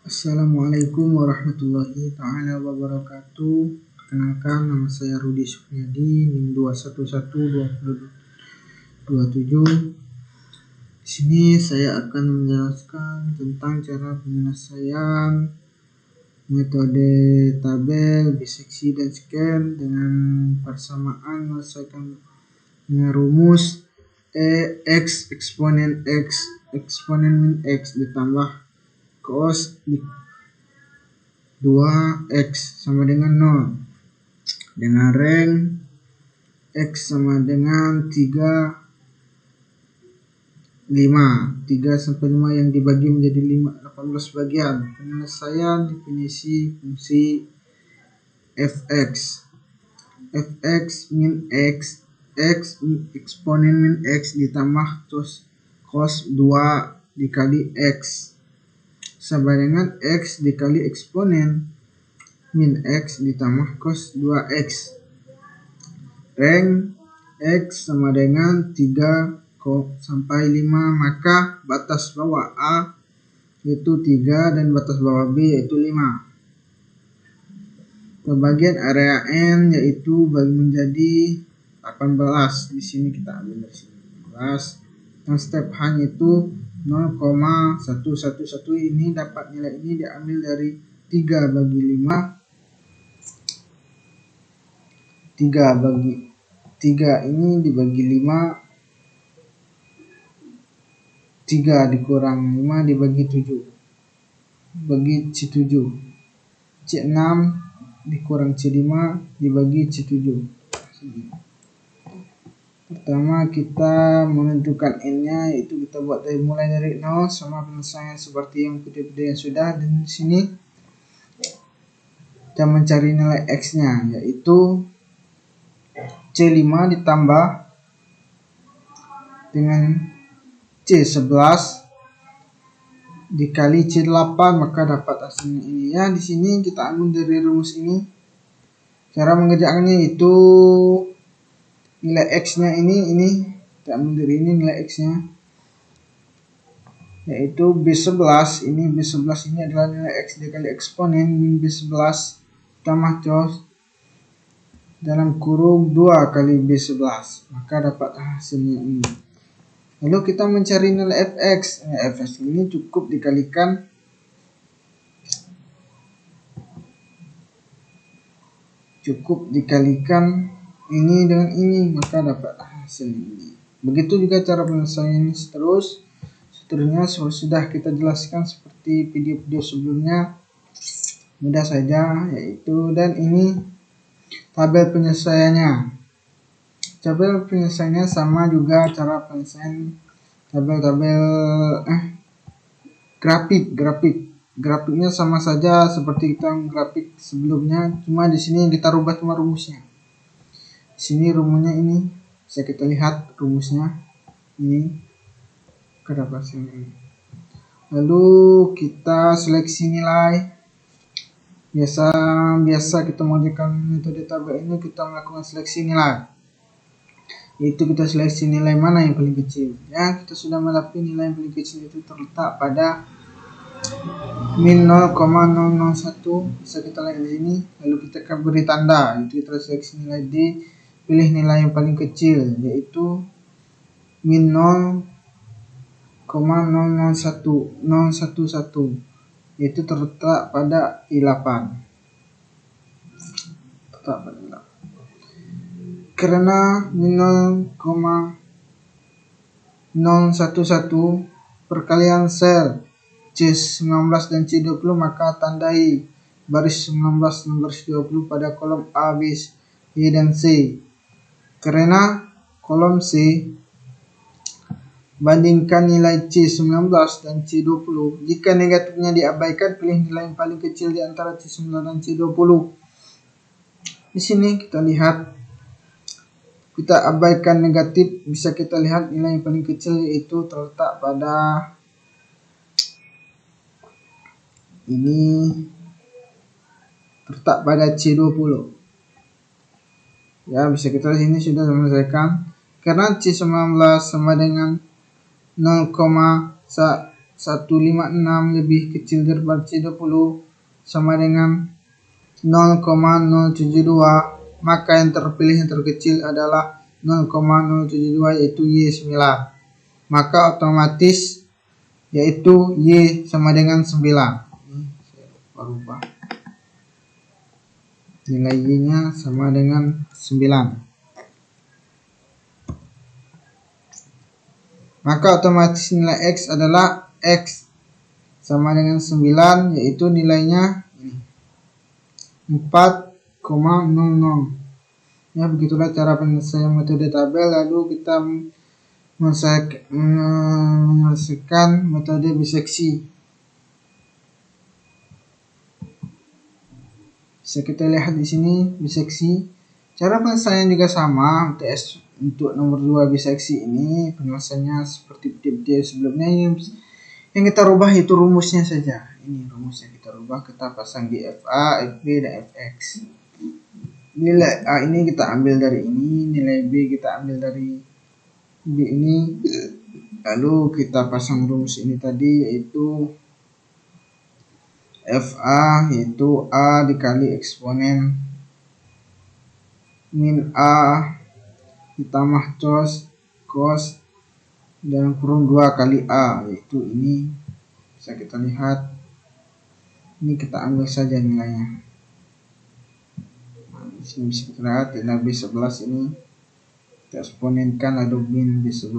Assalamualaikum warahmatullahi ta'ala wabarakatuh. Perkenalkan, nama saya Rudi Sufyadi, NIM 2112027. Di sini saya akan menjelaskan tentang cara penyelesaian metode tabel, biseksi, dan scan dengan persamaan menyelesaikan dengan rumus X eksponen min X ditambah cos 2x sama dengan 0 dengan reng X sama dengan 3 sampai 5 yang dibagi menjadi 18 bagian. Penyelesaian definisi fungsi fx min x eksponen min x ditambah cos 2 dikali x sama dengan x dikali eksponen min x ditambah cos 2x. Reng x sama dengan 3 sampai 5, maka batas bawah A yaitu 3 dan batas bawah B yaitu 5. Pembagian area N yaitu bagi menjadi 18. Di sini kita ambil dari sini 18. Dan step H yaitu 0,111 ini dapat nilai ini diambil dari 3 bagi 5. 3 bagi 3 ini dibagi 5, 3 dikurang 5 dibagi 7 bagi C7, C6 dikurang C5 dibagi C7. Pertama kita menentukan n-nya, yaitu kita buat mulai dari 0 sama penyelesaian seperti yang video-video yang sudah. Dan di sini kita mencari nilai x-nya, yaitu C5 ditambah dengan C11 dikali C8, maka dapat hasilnya ini. Ya, di sini kita ambil dari rumus ini. Cara mengerjakannya itu nilai x-nya ini kita ambil dari ini nilai x-nya, yaitu B11 ini adalah nilai x dikali eksponen min B11 tambah cos dalam kurung 2 kali B11, maka dapat hasilnya ini. Lalu kita mencari nilai fx. Fx ini cukup dikalikan ini dengan ini, maka dapat hasil ini. Begitu juga cara penyelesaian seterusnya sudah kita jelaskan seperti video-video sebelumnya, mudah saja, yaitu. Dan ini tabel penyelesaiannya. Tabel penyelesaiannya sama juga cara penyelesaian tabel-tabel grafiknya sama saja seperti kita grafik sebelumnya, cuma di sini kita rubah cuma rumusnya. Di sini rumusnya ini bisa kita lihat rumusnya ini kedapatan ini. Lalu kita seleksi nilai. Biasa kita mengerjakan metode tabel ini, kita melakukan seleksi nilai, yaitu kita seleksi nilai mana yang paling kecil. Ya, kita sudah mendapati nilai yang paling kecil itu terletak pada min 0,001, bisa kita lihat di sini. Lalu kita akan beri tanda, yaitu kita seleksi nilai D, pilih nilai yang paling kecil, yaitu min 0,011, yaitu terletak pada I8. Karena min 0,011 perkalian sel C19 dan C20, maka tandai baris 19 dan baris 20 pada kolom A, B, Y, dan C. Karena kolom C bandingkan nilai C19 dan C20. Jika negatifnya diabaikan, pilih nilai yang paling kecil di antara C19 dan C20. Di sini kita lihat, kita abaikan negatif, bisa kita lihat nilai yang paling kecil yaitu terletak pada ini, terletak pada C20. Ya, bisa kita lihat sini sudah selesaikan. Karena C19 sama dengan 0,1 156 lebih kecil daripada C20 sama dengan 0,072, maka yang terpilih yang terkecil adalah 0,072 yaitu Y9. Maka otomatis yaitu Y sama dengan 9. Ini saya rubah. Nilai Y-nya sama dengan 9. Maka otomatis nilai X adalah X sama dengan 9, yaitu nilainya ini 4,00. Ya, begitulah cara penyelesaian metode tabel. Lalu kita menyelesaikan metode biseksi. Bisa kita lihat di sini biseksi. Cara penyelesaian juga sama untuk nomor 2 biseksi ini. Penyelesaiannya seperti video sebelumnya. Yang kita rubah itu rumusnya saja. Ini rumusnya kita rubah, kita pasang di FA, FB, dan Fx. Nilai A ini kita ambil dari ini, nilai B kita ambil dari B ini. Lalu kita pasang rumus ini tadi, yaitu FA yaitu A dikali eksponen min A ditambah cos dan kurung 2 kali A, yaitu ini. Bisa kita lihat, ini kita ambil saja nilainya. Nah, di sini bisa kita lihat nilai B11 ini kita eksponenkan, lalu min B11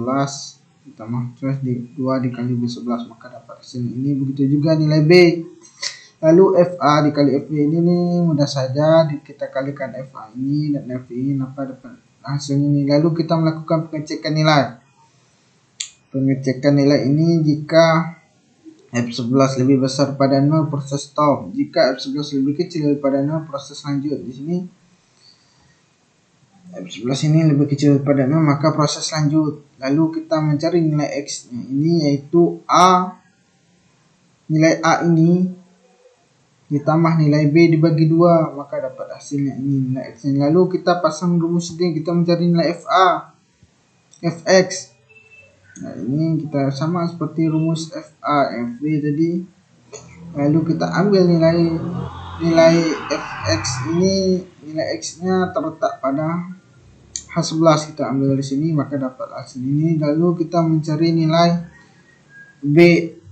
ditambah cos di 2 dikali B11, maka dapat hasil ini. Begitu juga nilai B. Lalu FA dikali FB ini nih, mudah saja kita kalikan FA ini dan FB ini, maka dapat hasil ini. Lalu kita melakukan pengecekan nilai. Pengecekan nilai ini jika F11 lebih besar pada 0, proses stop. Jika F11 lebih kecil daripada 0, proses lanjut. Di sini F11 ini lebih kecil daripada 0, maka proses lanjut. Lalu kita mencari nilai X-nya ini, yaitu A. Nilai A ini ditambah nilai B dibagi 2, maka dapat hasilnya ini nilai X. Lalu kita pasang rumus ini, kita mencari nilai FA, Fx. Nah, ini kita sama seperti rumus FA, FB tadi. Lalu kita ambil nilai Fx ini, nilai X-nya terletak pada H11, kita ambil dari sini, maka dapat hasil ini. Lalu kita mencari nilai B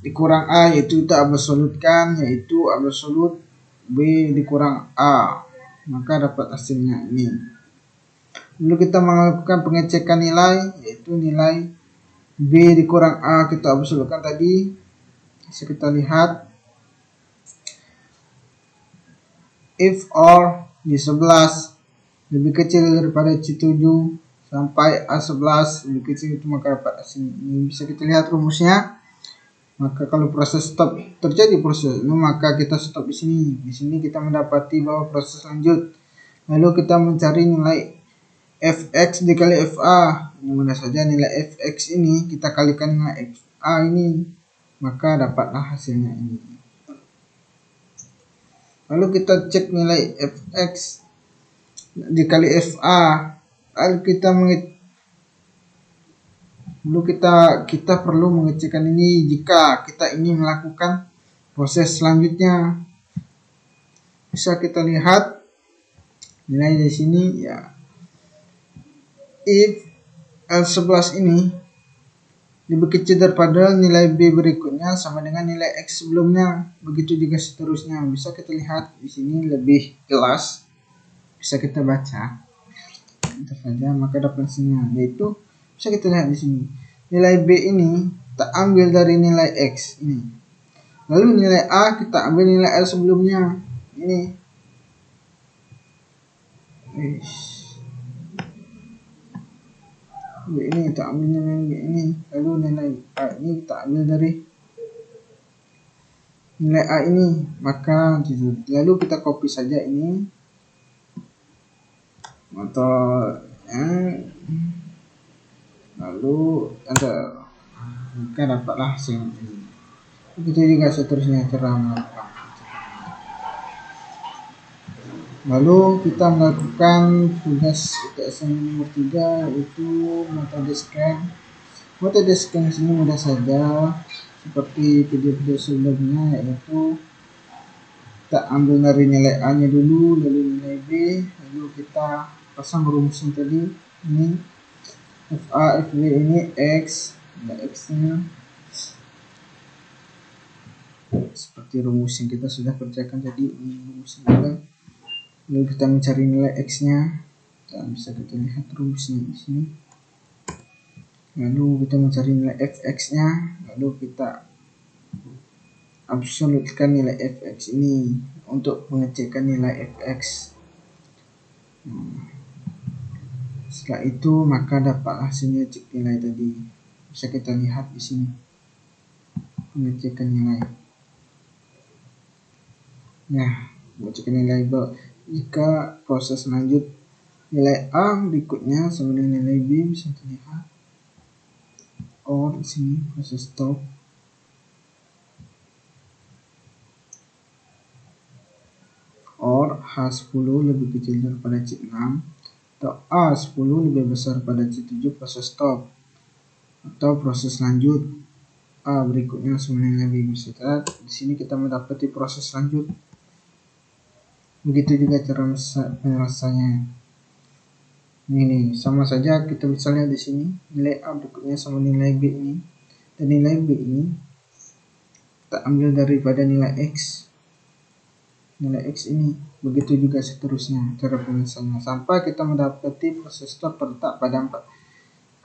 dikurang A, yaitu kita absolutkan, yaitu absolut B dikurang A, maka dapat hasilnya ini. Lalu kita melakukan pengecekan nilai, yaitu nilai B dikurang A kita absolutkan tadi. Bisa kita lihat, if or Y11 lebih kecil daripada C7 sampai A11 lebih kecil, itu maka dapat hasil ini. Bisa kita lihat rumusnya. Maka kalau proses stop terjadi proses ini, maka kita stop di sini. Di sini kita mendapati bahwa proses lanjut. Lalu kita mencari nilai Fx dikali Fa. Mudah saja nilai Fx ini kita kalikan nilai Fa ini, maka dapatlah hasilnya ini. Lalu kita cek nilai Fx dikali Fa. Lalu kita perlu mengecekkan ini jika kita ingin melakukan proses selanjutnya. Bisa kita lihat nilai di sini ya. If L11 ini lebih kecil daripada nilai B berikutnya sama dengan nilai X sebelumnya, begitu juga seterusnya. Bisa kita lihat di sini lebih jelas, bisa kita baca. Itu saja, maka dapat hasilnya, yaitu bisa kita lihat di sini nilai B ini kita ambil dari nilai X ini, lalu nilai A kita ambil nilai L sebelumnya ini. B ini kita ambil nilai B ini, lalu nilai A ini kita ambil dari nilai A ini, maka lalu kita copy saja ini atau lalu enter, maka dapatlah hasil ini. Begitu juga seterusnya cara melakukan. Lalu kita melakukan tugas UTS nomor 3, yaitu metode scan. Metode scan sini mudah saja. seperti video-video sebelumnya, yaitu kita ambil dari nilai A nya dulu, lalu nilai B, lalu kita pasang rumus yang tadi ini FA FB ini X, nilai X nya seperti rumus yang kita sudah kerjakan tadi, ini rumusnya juga. Lalu kita mencari nilai X nya, dan bisa kita lihat rumusnya di sini. Lalu kita mencari nilai fx nya, lalu kita absolutkan nilai fx ini untuk pengecekan nilai fx. Setelah itu maka dapatlah hasilnya cek nilai tadi. Bisa kita lihat di sini pengecekan nilai. Nah, pengecekan nilai jika proses lanjut nilai A berikutnya sama dengan nilai B bisa terlihat. Or di sini proses stop. Or H10 lebih kecil daripada C6 atau A10 lebih besar pada C7 proses stop, atau proses lanjut A berikutnya sama dengan B. Bisa lihat di sini kita mendapati proses lanjut. Begitu juga cara penyelesaiannya. Ini sama saja, kita bisa lihat di sini nilai A berikutnya sama nilai B ini, dan nilai B ini kita ambil daripada nilai X. Nilai X ini, begitu juga seterusnya cara penyelesaiannya sampai kita mendapati proses stop terletak pada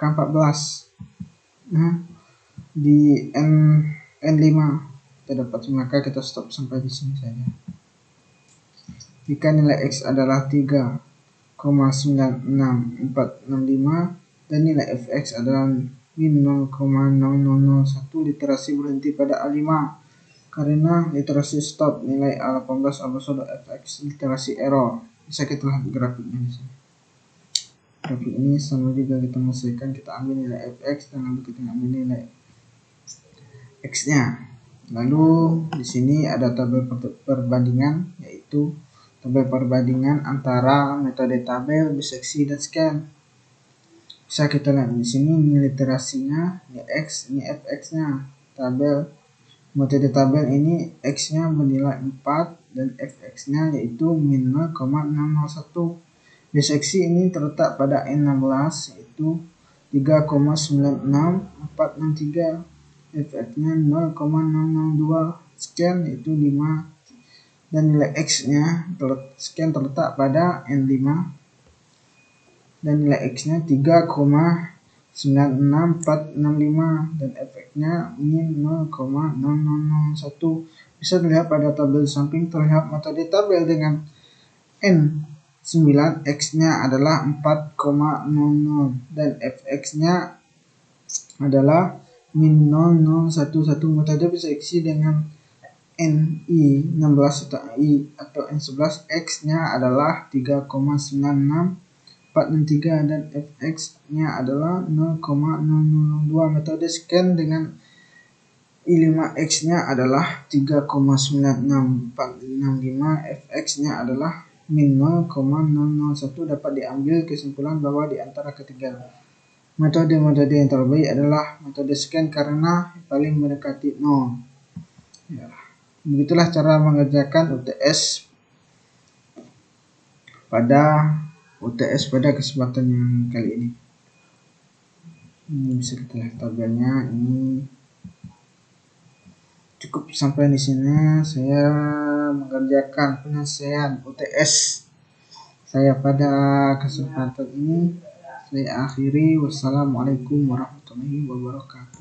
K14. Nah, di N5 terdapat, maka kita stop sampai di sini saja. Jika nilai X adalah 3,96465 dan nilai fx adalah min 0,0001, literasi berhenti pada A5. Karena literasi stop nilai A18 absolut fx literasi error. Bisa kita lihat grafiknya di sini. Grafik ini sama juga kita menyelesaikan, kita ambil nilai fx dan lalu kita ambil nilai x-nya. Lalu di sini ada tabel perbandingan, yaitu tabel perbandingan antara metode tabel, biseksi, dan scan. Bisa kita lihat di sini ini literasinya, ini x, ini fx-nya. Tabel metode tabel ini x-nya bernilai 4 dan fx-nya yaitu min 0,001. Biseksi ini terletak pada N16 yaitu 3,96463. Fx-nya 0,002. Scan yaitu 5 dan nilai x-nya scan terletak pada N5 dan nilai x-nya 3,96465 dan efeknya min 0,001. Bisa dilihat pada tabel samping, terlihat metode tabel dengan N9 x-nya adalah 4,00 dan fx-nya adalah min 0011. Metode biseksi dengan Ni16 atau N11 x-nya adalah 3,96463 dan fx-nya adalah 0,002. Metode scan dengan I5x-nya adalah 3,96465, fx-nya adalah min 0,001. Dapat diambil kesimpulan bahwa di antara ketiga metode yang terbaik adalah metode scan karena paling mendekati 0. Ya. Begitulah cara mengerjakan UTS pada kesempatan yang kali ini. Ini bisa kita lihat tabelnya. Ini cukup sampai di sini saya mengerjakan penyelesaian UTS saya pada kesempatan ini. Saya akhiri. Wassalamualaikum warahmatullahi wabarakatuh.